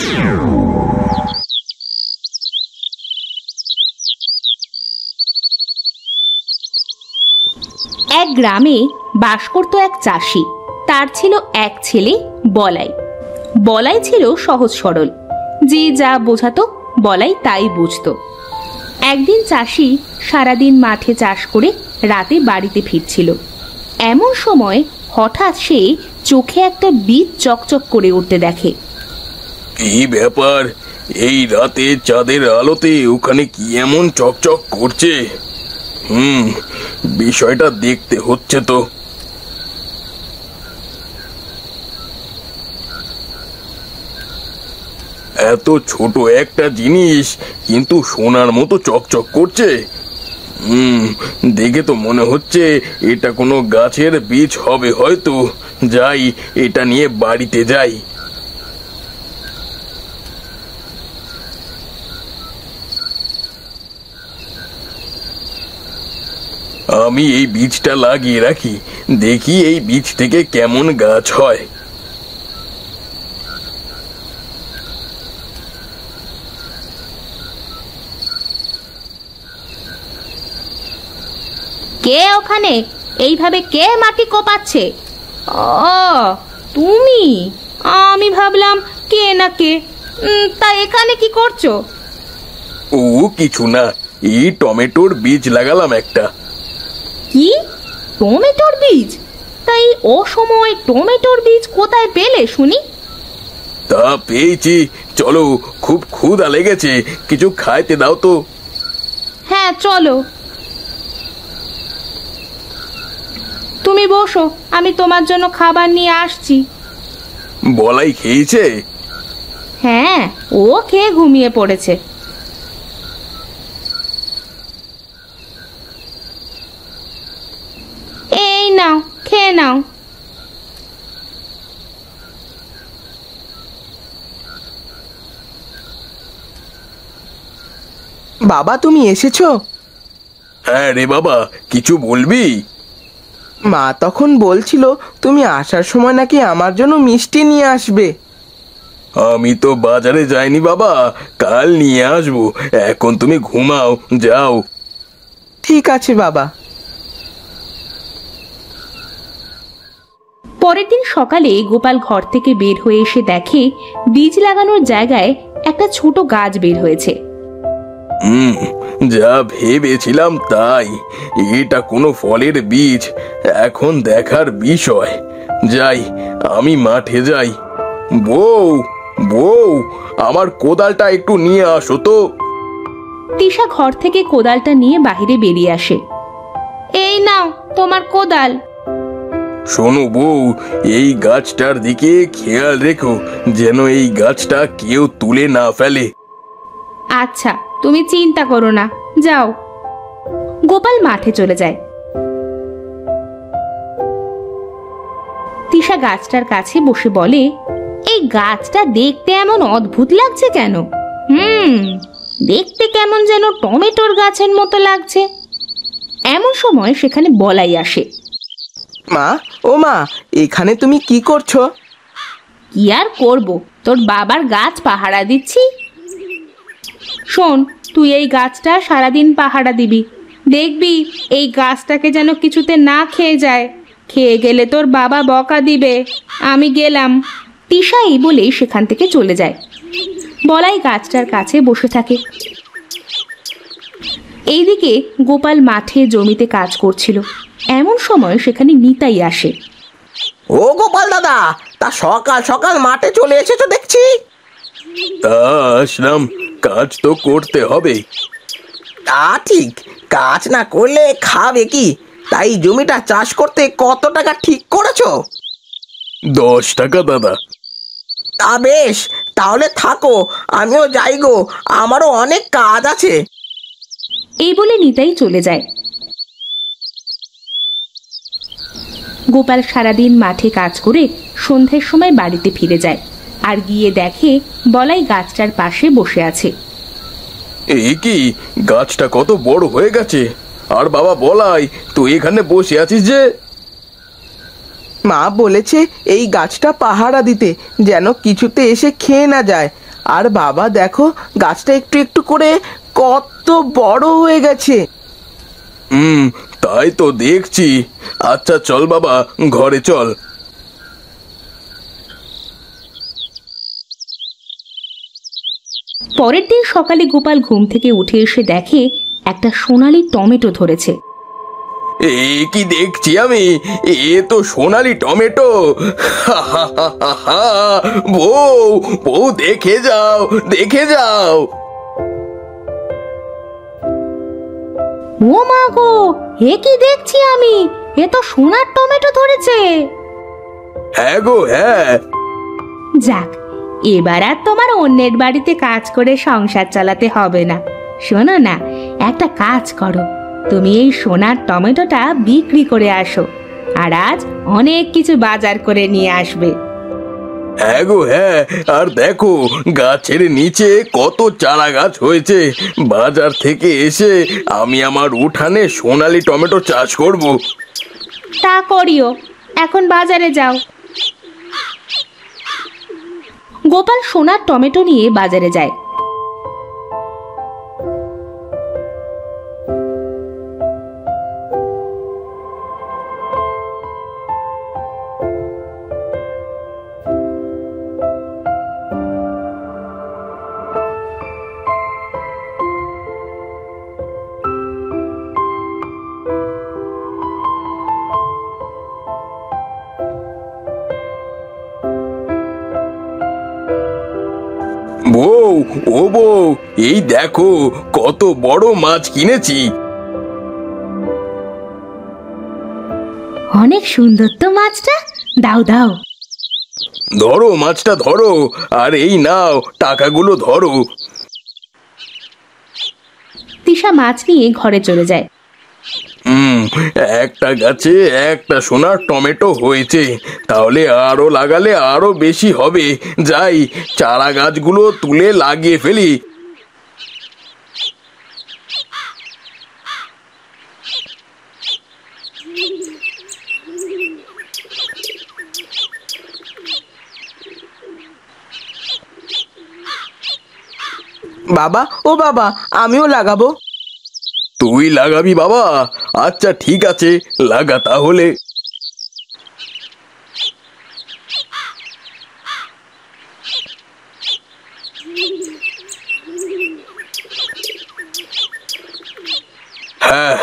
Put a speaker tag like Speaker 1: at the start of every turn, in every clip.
Speaker 1: এক গ্রামে বাস করত এক চাষি। তার ছিল এক ছেলে বলাই। বলাই ছিল সহজ সরল, যে যা বোঝাতো বলাই তাই বুঝতো। একদিন চাষি সারাদিন মাঠে চাষ করে রাতে বাড়িতে ফিরছিল। এমন সময় হঠাৎ সে চোখে একটা বীজ চকচক করে উঠতে দেখে।
Speaker 2: কি ব্যাপার, এই রাতে চাঁদের আলোতে ওখানে কি এমন চকচক করছে? বিষয়টা দেখতে হচ্ছে তো। এত ছোট একটা জিনিস কিন্তু সোনার মতো চকচক করছে। দেখে তো মনে হচ্ছে এটা কোনো গাছের বীজ হবে হয়তো। যাই, এটা নিয়ে বাড়িতে যাই। আমি এই বীজটা লাগিয়ে রাখি, দেখি এই বীজ থেকে কেমন গাছ হয়।
Speaker 1: কে ওখানে? এইভাবে কে মাটি কোপাচ্ছে? ও তুমি? আমি ভাবলাম কে না কে। তা এখানে কি করছো?
Speaker 2: ও কিছু না, এই টমেটোর বীজ লাগালাম একটা।
Speaker 1: কি টমেটোর বীজ? তাই অসময় টমেটোর বীজ কোথায় পেলে শুনি?
Speaker 2: তা পেয়েছি, চলো, খুব ক্ষুধা লেগেছে, কিছু খাইতে দাও তো।
Speaker 1: হ্যাঁ চলো, তুমি বসো, আমি তোমার জন্য খাবার নিয়ে আসছি।
Speaker 2: বলাই খেয়েছে?
Speaker 1: হ্যাঁ, ও খেয়ে ঘুমিয়ে পড়েছে। এই নাও, খেয়ে নাও।
Speaker 3: বাবা, তুমি এসেছো?
Speaker 2: হ্যাঁ রে বাবা, কিছু বলবি?
Speaker 3: মা তখন বলছিল তুমি আসার সময় নাকি আমার জন্য মিষ্টি নিয়ে আসবে।
Speaker 2: আমি তো বাজারে যাইনি বাবা, কাল নিয়ে আসবো। এখন তুমি ঘুমাও, যাও।
Speaker 3: ঠিক আছে বাবা।
Speaker 1: পরের দিন সকালে গোপাল ঘর থেকে বের হয়ে এসে দেখে বীজ লাগানোর জায়গায় একটা ছোট গাছ বের হয়েছে।
Speaker 2: যা ভেবেছিলাম তাই, এটা কোনো ফলের বীজ। এখন দেখার বিষয়। যাই, আমি মাঠে যাই। বউ, বউ, আমার কোদালটা একটু নিয়ে আসো তো।
Speaker 1: তিশা ঘর থেকে কোদালটা নিয়ে বাহিরে বেরিয়ে আসে। এই নাও তোমার কোদাল।
Speaker 2: শোনো বউ, এই গাছটার দিকে খেয়াল রেখো, যেন এই গাছটা কেউ তুলে না ফেলে।
Speaker 1: আচ্ছা, তুমি চিন্তা করো না, যাও। গোপাল মাঠে চলে যায়। তিশা গাছটার কাছে বসে বলে, এই গাছটা দেখতে এমন অদ্ভুত লাগছে কেন? দেখতে কেমন যেন টমেটোর গাছের মতো লাগছে। এমন সময় সেখানে বলাই আসে।
Speaker 3: মা, ও মা, এখানে তুমি কি করছো?
Speaker 1: কি আর করবো, তোর বাবার গাছ পাহারা দিচ্ছি। শোন, তুই এই গাছটা সারাদিন পাহারা দিবি। দেখবি এই গাছটাকে যেন কিছুতে না খেয়ে যায়। খেয়ে গেলে তোর বাবা বকা দিবে। আমি গেলাম। তিশা এই বলে সেখান থেকে চলে যায়। বলাই গাছটার কাছে বসে থাকে। এইদিকে গোপাল মাঠে জমিতে কাজ করছিল। এমন সময় সেখানে নিতাই আসে।
Speaker 3: ও গোপাল দাদা, তা সকাল সকাল মাঠে চলে এসেছো দেখছি।
Speaker 2: তা আসলাম, কাজ তো করতে হবে।
Speaker 3: তা ঠিক, কাজ না করলে খাবে কি? তাই জমিটা চাষ করতে কত টাকা ঠিক করেছো?
Speaker 2: 10 টাকা দাদা।
Speaker 3: তা বেশ, তাহলে থাকো, আমিও যাই গো, আমারও অনেক কাজ আছে।
Speaker 1: এই বলে নিতাই চলে যায়। গোপাল সারাদিন মাঠে কাজ করে সন্ধ্যের সময় বাড়িতে ফিরে যায়। আর গিয়ে দেখে বলাই গাছটার পাশে বসে আছে।
Speaker 2: এই কি, গাছটা কত বড় হয়ে গেছে! আর বাবা বলাই, তুই এখানে বসে আছিস যে?
Speaker 3: মা বলেছে এই গাছটা পাহারা দিতে, যেন কিছুতে এসে খেয়ে না যায়।
Speaker 4: আর বাবা দেখো, গাছটা একটু একটু করে কত বড় হয়ে গেছে।
Speaker 2: তাই তো দেখছি। আচ্ছা চল বাবা, ঘরে চল।
Speaker 1: পরের দিন সকালে গোপাল ঘুম থেকে উঠে এসে দেখে একটা সোনালী টমেটো ধরেছে।
Speaker 2: এ কি দেখছি আমি, এ তো সোনালি টমেটো। বউ, বউ দেখে যাও, দেখে যাও।
Speaker 1: ও মা গো, এ কি দেখছি আমি, এ তো সোনার টমেটো ধরেছে।
Speaker 2: হ্যাঁ গো হ্যাঁ।
Speaker 1: যাক, এবার আর তোমার অন্যের বাড়িতে কাজ করে সংসার চালাতে হবে না। শোনো না, একটা কাজ করো, তুমি এই সোনার টমেটোটা বিক্রি করে আসো, আর আজ অনেক কিছু বাজার করে নিয়ে আসবে।
Speaker 2: হ্যাঁ গো হ্যাঁ। আর দেখো, গাছের নিচে কত চারা গাছ হয়েছে। বাজার থেকে এসে আমি আমার উঠানে সোনালি টমেটো চাষ করব।
Speaker 1: তা করিও, এখন বাজারে যাও। গোপাল সোনার টমেটো নিয়ে বাজারে যায়।
Speaker 2: বউ, ও বউ, এই দেখো কত বড় মাছ কিনেছি।
Speaker 1: অনেক সুন্দর তো মাছটা, দাও দাও।
Speaker 2: ধরো মাছটা ধরো, আর এই নাও টাকাগুলো ধরো।
Speaker 1: তিশা মাছ নিয়ে ঘরে চলে যায়।
Speaker 2: একটা গাছে একটা সোনার টমেটো হয়েছে, তাহলে আরো লাগালে আরো বেশি হবে। যাই, চারা গাছগুলো তুলে লাগিয়ে ফেলি।
Speaker 4: বাবা, ও বাবা, আমিও লাগাবো।
Speaker 2: তুই লাগাবি বাবা? আচ্ছা ঠিক আছে, লাগা তাহলে। হ্যাঁ,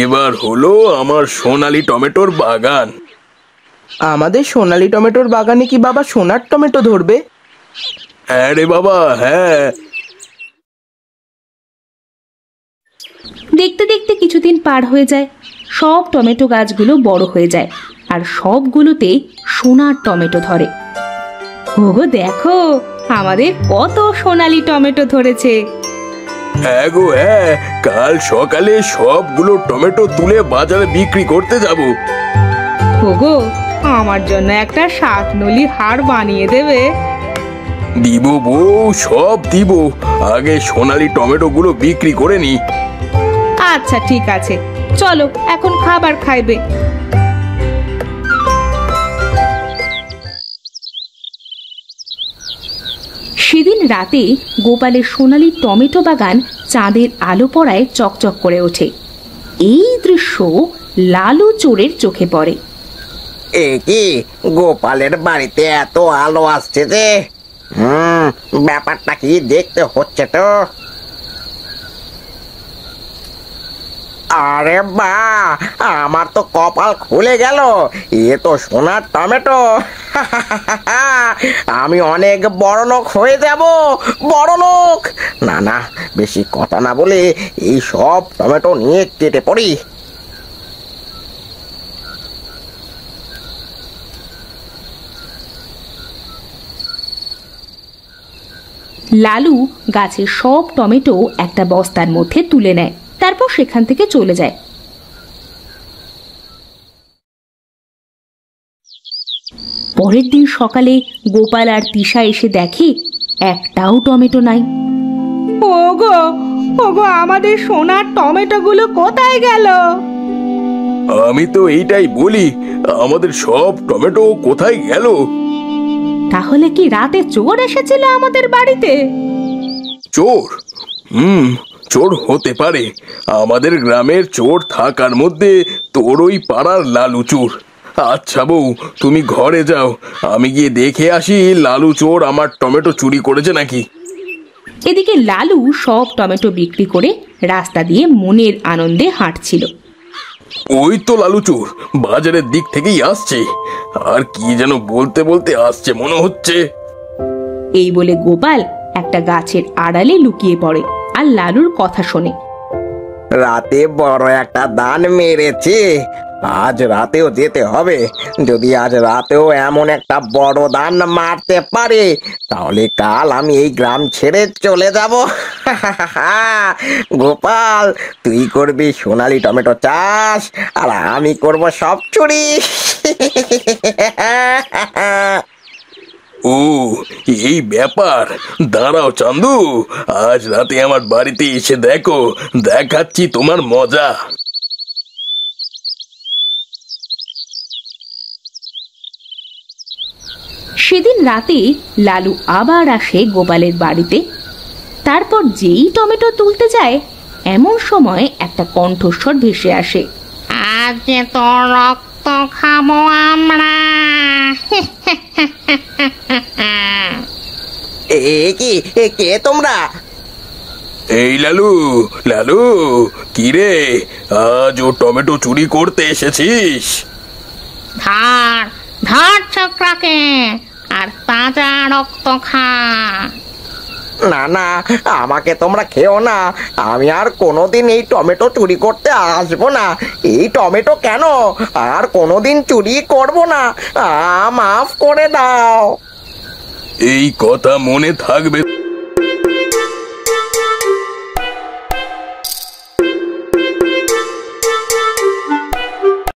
Speaker 2: এবার হলো আমার সোনালি টমেটোর বাগান।
Speaker 4: আমাদের সোনালি টমেটোর বাগানে কি বাবা সোনার টমেটো ধরবে?
Speaker 2: হ্যাঁ রে বাবা, হ্যাঁ।
Speaker 1: দেখতে দেখতে কিছুদিন পার হয়ে যায়। সব টমেটো গাছগুলো বড় হয়ে যায়, আর সবগুলোতে সোনার টমেটো ধরে। ওগো দেখো, আমাদের কত সোনালী টমেটো ধরেছে।
Speaker 2: হ্যাঁ গো হ্যাঁ, কাল সকালে সবগুলো টমেটো তুলে বাজারে বিক্রি করতে যাব।
Speaker 1: ওগো, আমার জন্য একটা 7 নলি হার বানিয়ে দেবে?
Speaker 2: দিব বউ, সব দিব। আগে সোনালি টমেটো গুলো বিক্রি করে নি।
Speaker 1: আচ্ছা ঠিক আছে, চলো এখন খাবার খাইবে। সেদিন রাতে গোপালের সোনালী টমেটো বাগান চাঁদের আলো পড়ায় চকচক করে ওঠে। এই দৃশ্য লালু চোরের চোখে পড়ে।
Speaker 3: এ কি, গোপালের বাড়িতে এত আলো আসছে যে? ব্যাপারটা কি দেখতে হচ্ছে তো। আরে বা, আমার তো কপাল খুলে গেল। এ তো সোনার টমেটো। আমি অনেক বড় লোক হয়ে যাব, বড় লোক। না না, বেশি কথা না বলে এই সব টমেটো নিয়ে কেটে পড়ি।
Speaker 1: লালু গাছের সব টমেটো একটা বস্তার মধ্যে তুলে নেয়, তারপর সেখান থেকে চলে যায়। পরের দিন সকালে গোপাল আর তিশা এসে দেখে একটাও টমেটো নাই। ওগো, ওগো, আমাদের সোনার টমেটোগুলো কোথায় গেল?
Speaker 2: আমি তো এইটাই বলি, আমাদের সব টমেটো কোথায় গেল?
Speaker 1: তাহলে কি রাতে চোর এসেছিল আমাদের বাড়িতে?
Speaker 2: চোর? চোর হতে পারে। আমাদের গ্রামের চোর থাকার মধ্যে তোর ওই পাড়ার লালু চোর। আচ্ছা বউ, তুমি ঘরে যাও, আমি গিয়ে দেখে আসি লালু চোর আমার টমেটো চুরি করেছে নাকি।
Speaker 1: এদিকে লালু সব টমেটো বিক্রি করে রাস্তা দিয়ে মনের আনন্দে হাঁটছিল।
Speaker 2: ওই তো লালু চোর বাজারের দিক থেকেই আসছে, আর কি যেন বলতে বলতে আসছে মনে হচ্ছে।
Speaker 1: এই বলে গোপাল একটা গাছের আড়ালে লুকিয়ে পড়ে আর লালুর কথা শোনে।
Speaker 3: রাতে বড় একটা দান মেরেছে, আজ রাতেও যেতে হবে। যদি আজ রাতেও এমন একটা বড় দান মারতে পারে, তাহলে কাল আমি এই গ্রাম ছেড়ে চলে যাব। গোপাল, তুই করবি সোনালি টমেটো চাষ, আর আমি করব সব চুরি।
Speaker 2: ও, এই ব্যাপার। দাঁড়াও চান্দু, আজ রাতে আমার বাড়িতে এসে দেখো, দেখাচ্ছি তোমার মজা।
Speaker 1: সেদিন রাতে লালু আবার আসে গোপালের বাড়িতে। তারপর যেই টমেটো তুলতে যায়, এমন সময় একটা কণ্ঠস্বর ভেসে আসে।
Speaker 5: আজ তো রক্ত খাবো আমরা।
Speaker 3: কে তোমরা?
Speaker 2: এই লালু, লালু, কি রে, আজ ও টমেটো চুরি করতে এসেছিস?
Speaker 5: ধর ধর ছোকরাকে, আর তাজা রক্ত খা।
Speaker 3: না না, আমাকে তোমরা খেও না। আমি আর কোনোদিন এই টমেটো চুরি করতে আসবো না। এই টমেটো কেন, আর কোনোদিন চুরি করব না। মাফ করে দাও।
Speaker 2: এই কথা মনে থাকবে।